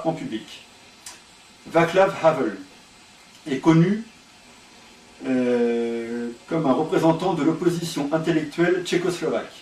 en public. Václav Havel est connu comme un représentant de l'opposition intellectuelle tchécoslovaque.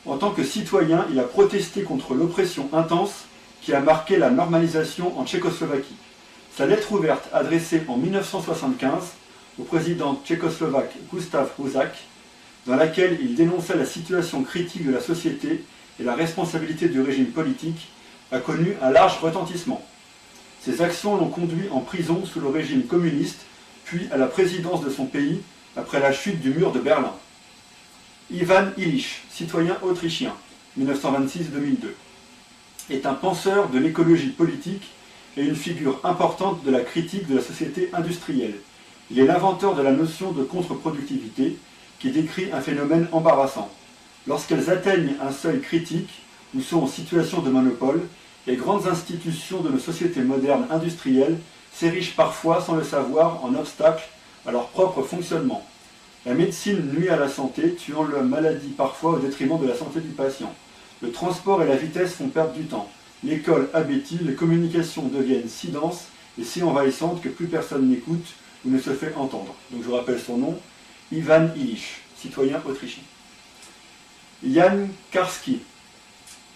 En tant que citoyen, il a protesté contre l'oppression intense qui a marqué la normalisation en Tchécoslovaquie. Sa lettre ouverte adressée en 1975 au président tchécoslovaque Gustav Husák, dans laquelle il dénonçait la situation critique de la société et la responsabilité du régime politique, a connu un large retentissement. Ses actions l'ont conduit en prison sous le régime communiste, puis à la présidence de son pays après la chute du mur de Berlin. Ivan Illich, citoyen autrichien, 1926-2002, est un penseur de l'écologie politique et une figure importante de la critique de la société industrielle. Il est l'inventeur de la notion de contre-productivité qui décrit un phénomène embarrassant. Lorsqu'elles atteignent un seuil critique ou sont en situation de monopole, les grandes institutions de nos sociétés modernes industrielles s'érigent parfois sans le savoir en obstacle à leur propre fonctionnement. La médecine nuit à la santé, tuant la maladie parfois au détriment de la santé du patient. Le transport et la vitesse font perdre du temps. L'école abétit, les communications deviennent si denses et si envahissantes que plus personne n'écoute ou ne se fait entendre. Donc je vous rappelle son nom, Ivan Illich, citoyen autrichien. Jan Karski,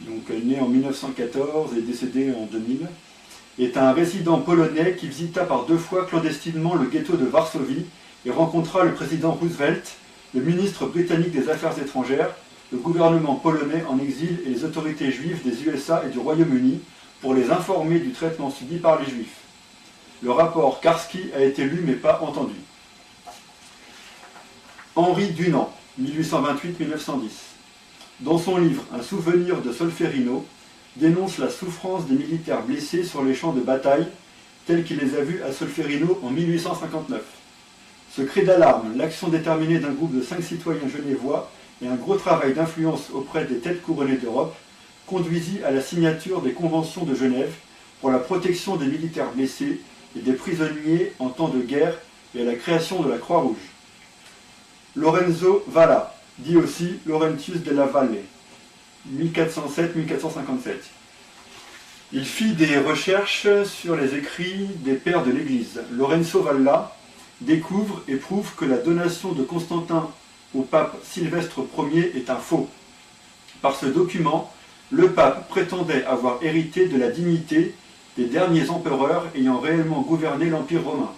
donc né en 1914 et décédé en 2000, est un résident polonais qui visita par 2 fois clandestinement le ghetto de Varsovie et rencontra le président Roosevelt, le ministre britannique des Affaires étrangères, le gouvernement polonais en exil et les autorités juives des USA et du Royaume-Uni pour les informer du traitement subi par les Juifs. Le rapport Karski a été lu mais pas entendu. Henri Dunant, 1828-1910, dans son livre « Un souvenir de Solferino », dénonce la souffrance des militaires blessés sur les champs de bataille, tels qu'il les a vus à Solferino en 1859. Ce cri d'alarme, l'action déterminée d'un groupe de 5 citoyens genevois et un gros travail d'influence auprès des têtes couronnées d'Europe conduisit à la signature des conventions de Genève pour la protection des militaires blessés et des prisonniers en temps de guerre et à la création de la Croix-Rouge. Lorenzo Valla, dit aussi Laurentius della Valle, 1407-1457. Il fit des recherches sur les écrits des pères de l'Église. Lorenzo Valla découvre et prouve que la donation de Constantin au pape Sylvestre Ier est un faux. Par ce document, le pape prétendait avoir hérité de la dignité des derniers empereurs ayant réellement gouverné l'Empire romain.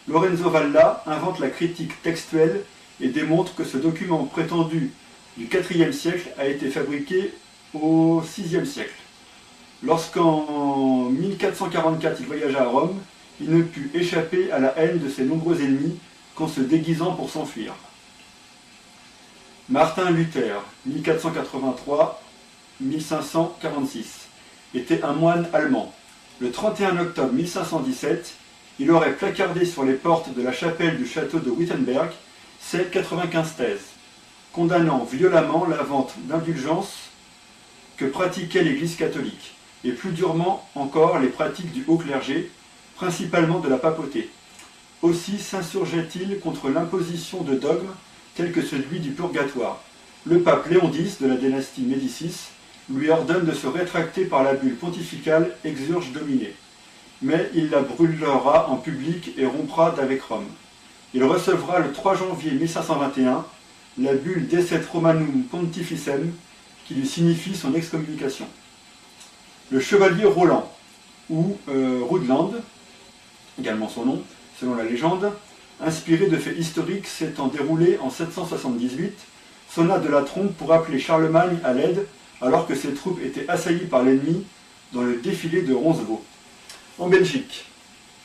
Lorenzo Valla invente la critique textuelle et démontre que ce document prétendu du IVe siècle a été fabriqué au VIe siècle. Lorsqu'en 1444 il voyagea à Rome, il ne put échapper à la haine de ses nombreux ennemis qu'en se déguisant pour s'enfuir. Martin Luther, 1483-1546, était un moine allemand. Le 31 octobre 1517, il aurait placardé sur les portes de la chapelle du château de Wittenberg ces 95 thèses, condamnant violemment la vente d'indulgences que pratiquait l'Église catholique, et plus durement encore les pratiques du haut clergé, principalement de la papauté. Aussi s'insurgeait-il contre l'imposition de dogmes tels que celui du purgatoire. Le pape Léon X de la dynastie Médicis lui ordonne de se rétracter par la bulle pontificale Exsurge Domine, mais il la brûlera en public et rompra d'avec Rome. Il recevra le 3 janvier 1521 la bulle Decet Romanum Pontificem qui lui signifie son excommunication. Le chevalier Roland, ou Rudland, également son nom, selon la légende, inspiré de faits historiques s'étant déroulé en 778, sonna de la trompe pour appeler Charlemagne à l'aide alors que ses troupes étaient assaillies par l'ennemi dans le défilé de Roncevaux. En Belgique,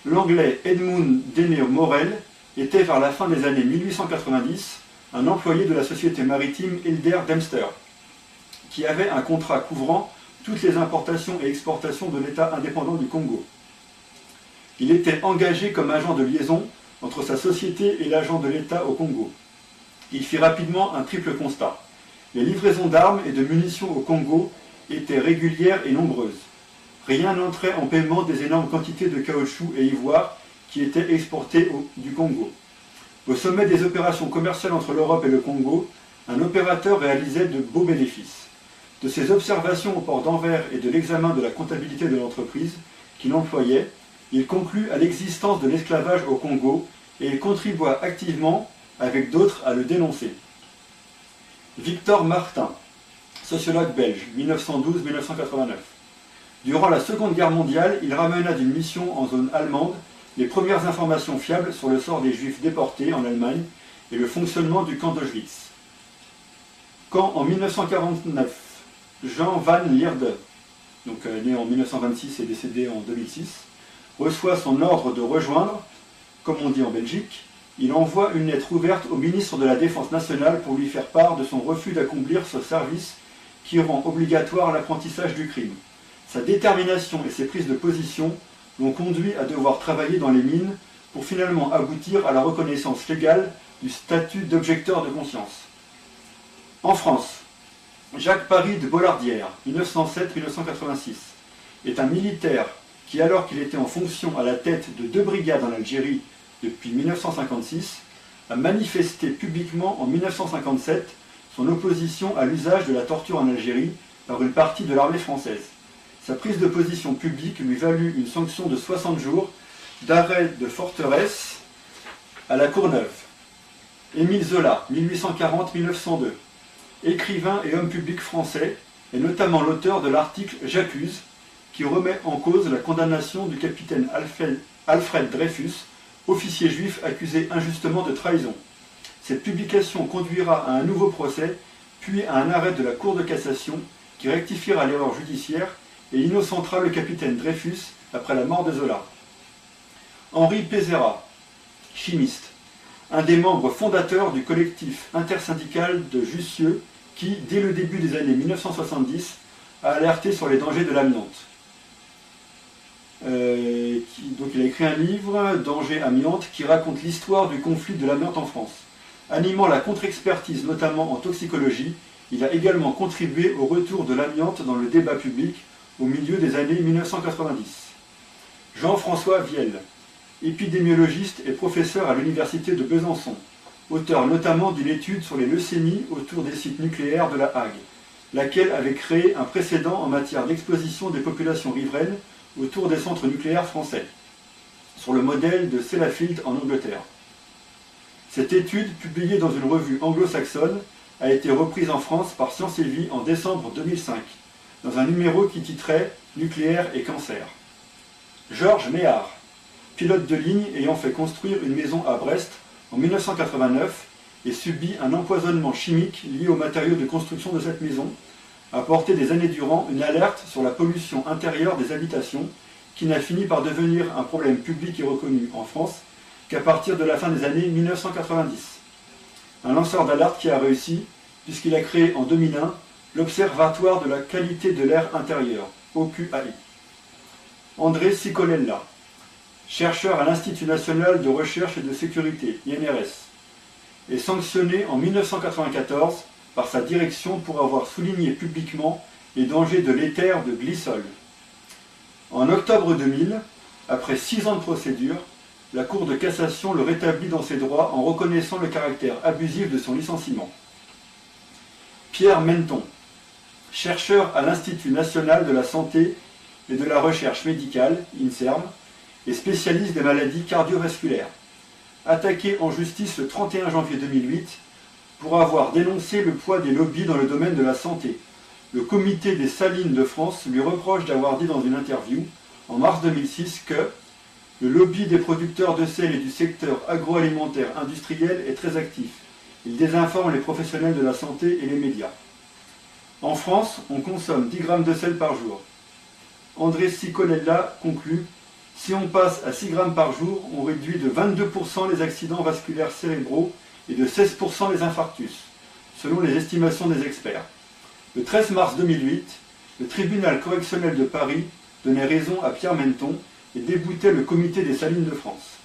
l'anglais Edmund Deneo Morel était vers la fin des années 1890 un employé de la société maritime Hilder Dempster, qui avait un contrat couvrant toutes les importations et exportations de l'État indépendant du Congo. Il était engagé comme agent de liaison entre sa société et l'agent de l'État au Congo. Il fit rapidement un triple constat. Les livraisons d'armes et de munitions au Congo étaient régulières et nombreuses. Rien n'entrait en paiement des énormes quantités de caoutchouc et ivoire qui étaient exportés du Congo. Au sommet des opérations commerciales entre l'Europe et le Congo, un opérateur réalisait de beaux bénéfices. De ses observations au port d'Anvers et de l'examen de la comptabilité de l'entreprise, qui l'employaient, il conclut à l'existence de l'esclavage au Congo et il contribua activement, avec d'autres, à le dénoncer. Victor Martin, sociologue belge, 1912-1989. Durant la Seconde Guerre mondiale, il ramena d'une mission en zone allemande les premières informations fiables sur le sort des Juifs déportés en Allemagne et le fonctionnement du camp d'Auschwitz. Quand, en 1949, Jean van Lierde, donc né en 1926 et décédé en 2006, reçoit son ordre de rejoindre, comme on dit en Belgique, il envoie une lettre ouverte au ministre de la Défense nationale pour lui faire part de son refus d'accomplir ce service qui rend obligatoire l'apprentissage du crime. Sa détermination et ses prises de position l'ont conduit à devoir travailler dans les mines pour finalement aboutir à la reconnaissance légale du statut d'objecteur de conscience. En France, Jacques Paris de Bollardière, 1907-1986, est un militaire qui, alors qu'il était en fonction à la tête de 2 brigades en Algérie depuis 1956, a manifesté publiquement en 1957 son opposition à l'usage de la torture en Algérie par une partie de l'armée française. Sa prise de position publique lui valut une sanction de 60 jours d'arrêt de forteresse à la Courneuve. Émile Zola, 1840-1902, écrivain et homme public français, est notamment l'auteur de l'article « J'accuse » qui remet en cause la condamnation du capitaine Alfred Dreyfus, officier juif accusé injustement de trahison. Cette publication conduira à un nouveau procès, puis à un arrêt de la Cour de cassation qui rectifiera l'erreur judiciaire et innocentera le capitaine Dreyfus après la mort de Zola. Henri Pézéra, chimiste, un des membres fondateurs du collectif intersyndical de Jussieu qui, dès le début des années 1970, a alerté sur les dangers de l'amiante. Donc il a écrit un livre, Danger amiante, qui raconte l'histoire du conflit de l'amiante en France. Animant la contre-expertise, notamment en toxicologie, il a également contribué au retour de l'amiante dans le débat public au milieu des années 1990. Jean-François Vielle, épidémiologiste et professeur à l'université de Besançon, auteur notamment d'une étude sur les leucémies autour des sites nucléaires de la Hague, laquelle avait créé un précédent en matière d'exposition des populations riveraines autour des centres nucléaires français, sur le modèle de Sellafield en Angleterre. Cette étude, publiée dans une revue anglo-saxonne, a été reprise en France par Science et Vie en décembre 2005, dans un numéro qui titrait « Nucléaire et cancer ». Georges Méhard, pilote de ligne ayant fait construire une maison à Brest en 1989 et subi un empoisonnement chimique lié aux matériaux de construction de cette maison, a porté des années durant une alerte sur la pollution intérieure des habitations qui n'a fini par devenir un problème public et reconnu en France qu'à partir de la fin des années 1990. Un lanceur d'alerte qui a réussi puisqu'il a créé en 2001 l'Observatoire de la qualité de l'air intérieur, OQAI. André Cicolella, chercheur à l'Institut national de recherche et de sécurité, INRS, est sanctionné en 1994 par sa direction pour avoir souligné publiquement les dangers de l'éther de glycol. En octobre 2000, après 6 ans de procédure, la Cour de cassation le rétablit dans ses droits en reconnaissant le caractère abusif de son licenciement. Pierre Menton, chercheur à l'Institut national de la santé et de la recherche médicale, INSERM, et spécialiste des maladies cardiovasculaires, attaqué en justice le 31 janvier 2008 pour avoir dénoncé le poids des lobbies dans le domaine de la santé. Le comité des salines de France lui reproche d'avoir dit dans une interview, en mars 2006, que le lobby des producteurs de sel et du secteur agroalimentaire industriel est très actif. Il désinforme les professionnels de la santé et les médias. En France, on consomme 10 grammes de sel par jour. André Cicolella conclut « Si on passe à 6 grammes par jour, on réduit de 22% les accidents vasculaires cérébraux et de 16% les infarctus, selon les estimations des experts. » Le 13 mars 2008, le tribunal correctionnel de Paris donnait raison à Pierre Menton et déboutait le comité des salines de France.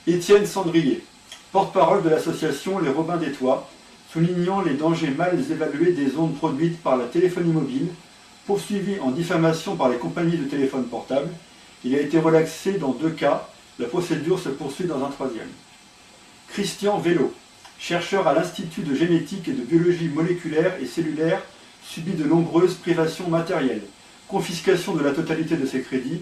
Étienne Sandrier, porte-parole de l'association Les Robins des Toits, soulignant les dangers mal évalués des ondes produites par la téléphonie mobile, poursuivi en diffamation par les compagnies de téléphones portables. Il a été relaxé dans 2 cas, la procédure se poursuit dans un 3e. Christian Vélo, chercheur à l'Institut de génétique et de biologie moléculaire et cellulaire, subit de nombreuses privations matérielles, confiscation de la totalité de ses crédits